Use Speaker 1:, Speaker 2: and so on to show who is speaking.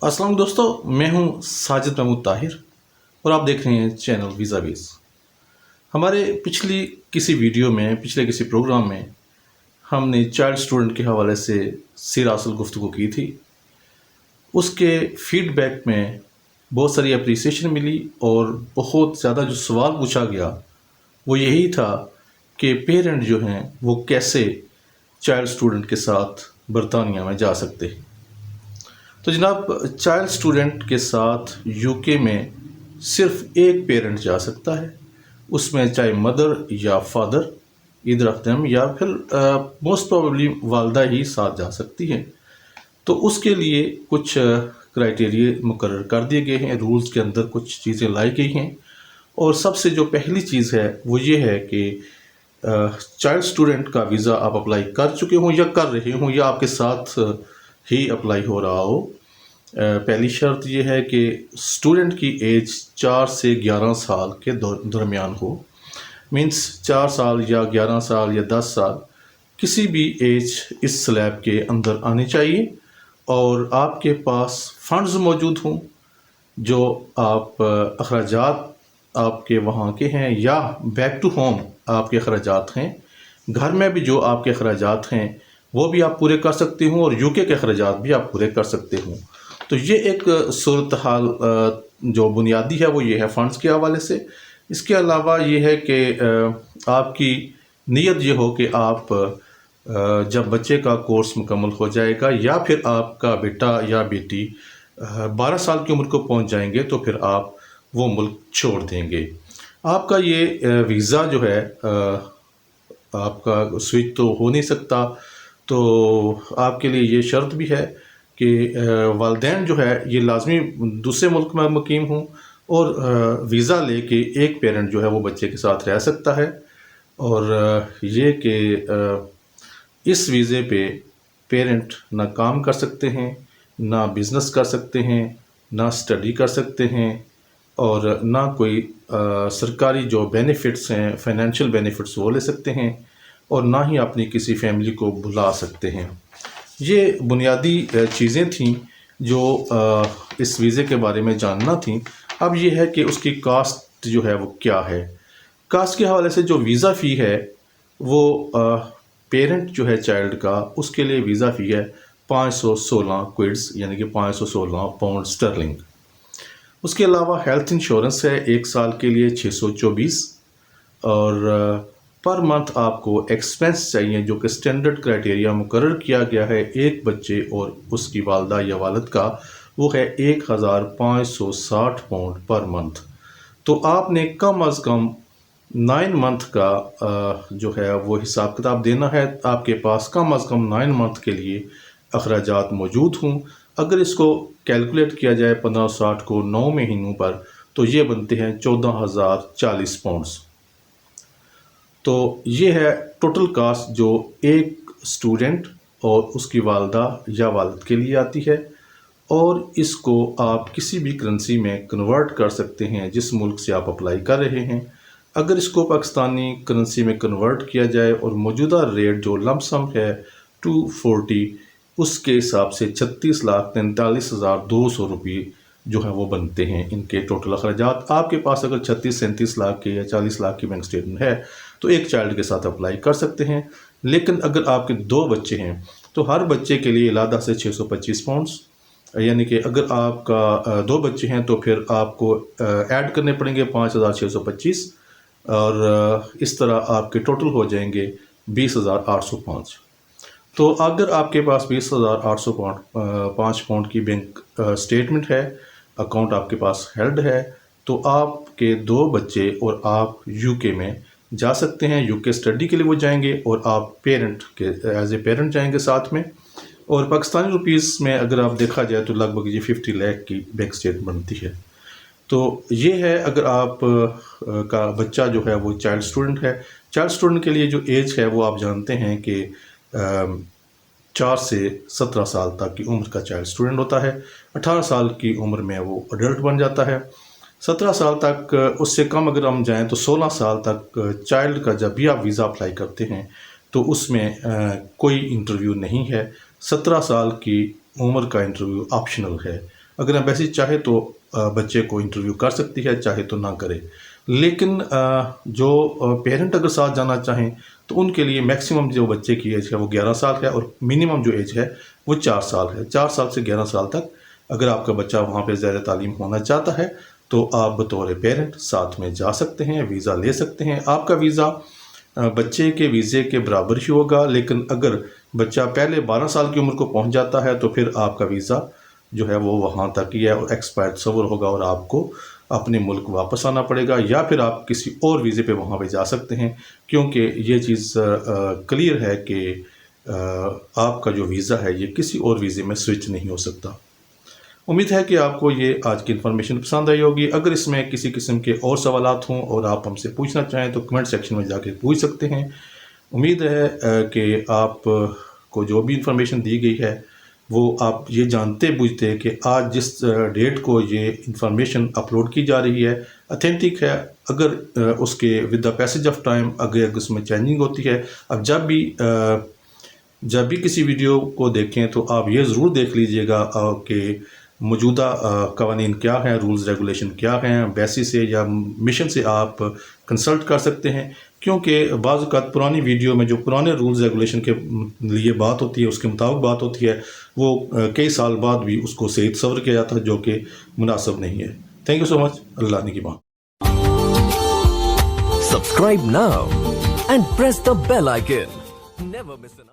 Speaker 1: अस्सलाम दोस्तों, मैं हूं साजिद महमूद ताहिर और आप देख रहे हैं चैनल वीज़ा बेस। हमारे पिछले किसी प्रोग्राम में हमने चाइल्ड स्टूडेंट के हवाले से सिरासल गुफ्तगू की थी। उसके फीडबैक में बहुत सारी अप्रिसिएशन मिली और बहुत ज़्यादा जो सवाल पूछा गया वो यही था कि पेरेंट जो हैं वो कैसे चाइल्ड स्टूडेंट के साथ बरतानिया में जा सकते हैं। तो जनाब, चाइल्ड स्टूडेंट के साथ यूके में सिर्फ एक पेरेंट जा सकता है, उसमें चाहे मदर या फादर ईदर ऑफ देम या फिर मोस्ट प्रोबेबली वालदा ही साथ जा सकती हैं। तो उसके लिए कुछ क्राइटेरिया मुकर्रर कर दिए गए हैं, रूल्स के अंदर कुछ चीज़ें लाई गई हैं। और सबसे जो पहली चीज़ है वो ये है कि चाइल्ड स्टूडेंट का वीज़ा आप अप्लाई कर चुके हों या कर रहे हों या आपके साथ ही अप्लाई हो रहा हो। पहली शर्त यह है कि स्टूडेंट की एज 4 से 11 साल के दरमियान हो। मींस 4 साल या 11 साल या 10 साल किसी भी एज इस स्लैब के अंदर आनी चाहिए और आपके पास फंड्स मौजूद हों जो आप अखराजात आपके वहाँ के हैं या बैक टू होम आपके अखराजात हैं, घर में भी जो आपके अखराजात हैं वो भी आप पूरे कर सकते हो और यूके के अखराजात भी आप पूरे कर सकते हो। तो ये एक सूरत हाल जो बुनियादी है वो ये है फ़ंड्स के हवाले से। इसके अलावा ये है कि आपकी नीयत ये हो कि आप जब बच्चे का कोर्स मुकम्मल हो जाएगा या फिर आपका बेटा या बेटी 12 साल की उम्र को पहुंच जाएंगे तो फिर आप वो मुल्क छोड़ देंगे। आपका ये वीज़ा जो है आपका स्विच तो हो नहीं सकता, तो आपके लिए ये शर्त भी है कि वालिदैन जो है ये लाजमी दूसरे मुल्क में मुकीम हों और वीज़ा लेके एक पेरेंट जो है वो बच्चे के साथ रह सकता है। और ये कि इस वीज़े पे पेरेंट ना काम कर सकते हैं, ना बिज़नेस कर सकते हैं, ना स्टडी कर सकते हैं और ना कोई सरकारी जो बेनिफिट्स हैं, फाइनेंशियल बेनिफिट्स वो ले सकते हैं और ना ही अपनी किसी फैमिली को बुला सकते हैं। ये बुनियादी चीज़ें थीं जो इस वीज़े के बारे में जानना थी। अब ये है कि उसकी कास्ट जो है वो क्या है। कास्ट के हवाले से जो वीज़ा फ़ी है वो पेरेंट जो है चाइल्ड का, उसके लिए वीज़ा फ़ी है 516 क्विड्स यानी कि 516 पाउंड स्टर्लिंग। उसके अलावा हेल्थ इंश्योरेंस है 1 साल के लिए 624 और पर मंथ आपको एक्सपेंस चाहिए जो कि स्टैंडर्ड क्राइटेरिया मुकर्रर किया गया है एक बच्चे और उसकी वालदा या वालिद का, वो है 1560 पाउंड पर मंथ। तो आपने कम अज़ कम 9 मंथ का जो है वो हिसाब किताब देना है। आपके पास कम अज़ कम 9 मंथ के लिए अखराजात मौजूद हों। अगर इसको कैलकुलेट किया जाए 1560 को 9 महीनों पर तो ये बनते हैं 14,040 पाउंड्स। तो ये है टोटल कास्ट जो एक स्टूडेंट और उसकी वालदा या वालिद के लिए आती है और इसको आप किसी भी करेंसी में कन्वर्ट कर सकते हैं जिस मुल्क से आप अप्लाई कर रहे हैं। अगर इसको पाकिस्तानी करेंसी में कन्वर्ट किया जाए और मौजूदा रेट जो लमसम है 240, उसके हिसाब से 36,43,200 रुपये जो है वो बनते हैं इनके टोटल अखराजात। आपके पास अगर 36-37 लाख के या 40 लाख की बैंक स्टेटमेंट है तो एक चाइल्ड के साथ अप्लाई कर सकते हैं। लेकिन अगर आपके 2 बच्चे हैं तो हर बच्चे के लिए अलहदा से 625 पाउंड्स, यानी कि अगर आपका 2 बच्चे हैं तो फिर आपको ऐड करने पड़ेंगे 5,625 और इस तरह आपके टोटल हो जाएंगे 20,805। तो अगर आपके पास 20,805 पाउंड की बैंक स्टेटमेंट है, अकाउंट आपके पास हेल्ड है, तो आपके 2 बच्चे और आप यूके में जा सकते हैं। यूके स्टडी के लिए वो जाएंगे और आप पेरेंट के एज ए पेरेंट जाएंगे साथ में। और पाकिस्तानी रुपीज़ में अगर आप देखा जाए तो लगभग ये 50 लाख की बैंक स्टेटमेंट बनती है। तो ये है अगर आप का बच्चा जो है वो चाइल्ड स्टूडेंट है। चाइल्ड स्टूडेंट के लिए जो एज है वो आप जानते हैं कि 4 से 17 साल तक की उम्र का चाइल्ड स्टूडेंट होता है। 18 साल की उम्र में वो अडल्ट बन जाता है। 17 साल तक, उससे कम अगर हम जाएं तो 16 साल तक चाइल्ड का जब भी आप वीज़ा अप्लाई करते हैं तो उसमें कोई इंटरव्यू नहीं है। 17 साल की उम्र का इंटरव्यू ऑप्शनल है। اگر ایمبیسی چاہے تو بچے کو انٹرویو کر سکتی ہے، چاہے تو نہ کرے. لیکن جو پیرنٹ اگر ساتھ جانا چاہیں تو ان کے لیے میکسیمم جو بچے کی ایج ہے وہ 11 سال ہے، اور منیمم جو ایج ہے وہ 4 سال ہے. 4 سال سے 11 سال تک اگر آپ کا بچہ وہاں پہ زیر تعلیم ہونا چاہتا ہے تو آپ بطور پیرنٹ ساتھ میں جا سکتے ہیں، ویزا لے سکتے ہیں. آپ کا ویزا بچے کے ویزے کے برابر ہی ہوگا، لیکن اگر بچہ پہلے 12 سال کی عمر کو پہنچ جاتا ہے تو پھر آپ کا ویزا جو ہے وہ وہاں تک ہی ہے اور ایکسپائر تصور ہوگا، اور آپ کو اپنے ملک واپس آنا پڑے گا، یا پھر آپ کسی اور ویزے پہ وہاں پہ جا سکتے ہیں، کیونکہ یہ چیز کلیئر ہے کہ آپ کا جو ویزا ہے یہ کسی اور ویزے میں سوئچ نہیں ہو سکتا. امید ہے کہ آپ کو یہ آج کی انفارمیشن پسند آئی ہوگی. اگر اس میں کسی قسم کے اور سوالات ہوں اور آپ ہم سے پوچھنا چاہیں تو کمنٹ سیکشن میں جا کے پوچھ سکتے ہیں. امید ہے کہ آپ کو جو بھی انفارمیشن دی گئی ہے وہ آپ یہ جانتے بوجھتے کہ آج جس ڈیٹ کو یہ انفارمیشن اپلوڈ کی جا رہی ہے اتھینٹک ہے. اگر اس کے with the passage of time اگر اس میں چینجنگ ہوتی ہے، اب جب بھی کسی ویڈیو کو دیکھیں تو آپ یہ ضرور دیکھ لیجئے گا کہ موجودہ قوانین کیا ہیں، رولز ریگولیشن کیا ہیں. ایمبیسی سے یا مشن سے آپ کنسلٹ کر سکتے ہیں، کیونکہ بعض اوقات پرانی ویڈیو میں جو پرانے رولز ریگولیشن کے لیے بات ہوتی ہے، اس کے مطابق بات ہوتی ہے، وہ کئی سال بعد بھی اس کو صحیح تصور کیا جاتا ہے، جو کہ مناسب نہیں ہے. تھینک یو سو مچ. اللہ نگہبان.
Speaker 2: Subscribe now and press the bell icon. Never miss an